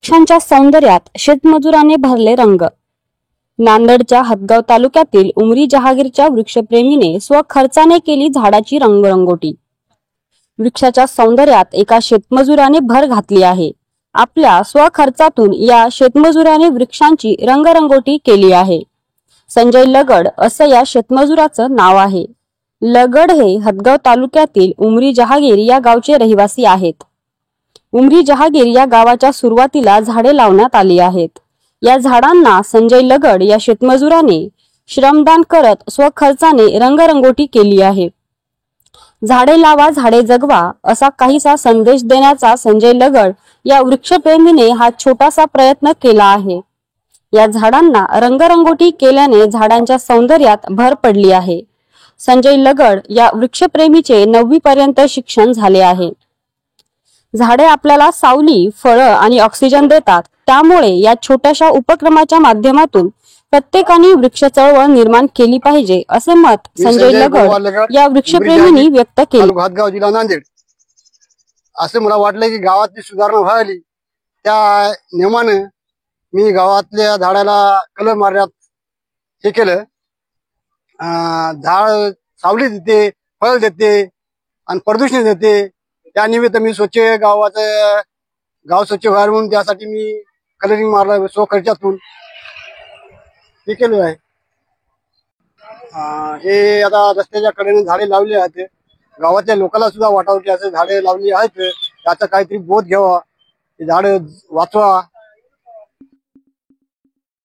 वृक्षांच्या सौंदर्यात शेतमजुराने भरले रंग। नांदेडच्या हदगाव तालुक्यातील उमरी जहागीरच्या वृक्षप्रेमीने स्वखर्चाने केली झाडाची रंगरंगोटी। वृक्षाच्या सौंदर्यात एका शेतमजुराने भर घातली आहे। आपल्या स्वखर्चातून या शेतमजुराने वृक्षांची रंगरंगोटी केली आहे। संजय लगड असं या शेतमजुराचं नाव आहे। लगड हे हदगाव तालुक्यातील उमरी जहागीर या गावचे रहिवासी आहेत। उमरी जहागीर या गावाच्या सुरुवातीला झाडे लावण्यात आली आहेत। या झाडांना संजय लगड या शेतमजुराने श्रमदान करत स्वखर्चाने रंगरंगोटी केली आहे। झाडे लावा झाडे जगवा असा काहीसा संदेश देण्याचा संजय लगड या वृक्षप्रेमीने हा छोटासा प्रयत्न केला आहे। या झाडांना रंगरंगोटी केल्याने झाडांच्या सौंदर्यात भर पडली आहे। संजय लगड या वृक्षप्रेमीचे 9वी पर्यंत शिक्षण झाले आहे। झाडे आपल्याला सावली, फळं आणि ऑक्सिजन देतात। त्यामुळे या छोट्याशा उपक्रमाच्या माध्यमातून प्रत्येकाने वृक्ष चळवळ निर्माण केली पाहिजे असे मत संजय लगड या वृक्षप्रेमींनी व्यक्त केले। हदगाव जिल्हा नांदेड। असे मला वाटले की गावातली सुधारणा व्हावी, त्या नियमाने मी गावातल्या झाडाला कलर मारण्यात हे केलं। झाड सावली देते, फळ देते आणि प्रदूषण देते। त्या निमित्त मी स्वच्छ गाव स्वच्छ व्हावे म्हणून त्यासाठी मी कलरिंग मारलं स्वखर्चातून हे केलं आहे। हे आता रस्त्याच्या कडेने झाडे लावली आहेत। गावातल्या लोकांना सुद्धा वाटावं की असे झाडे लावली आहेत, त्याचा काहीतरी बोध घ्यावा, झाडे वाचवा।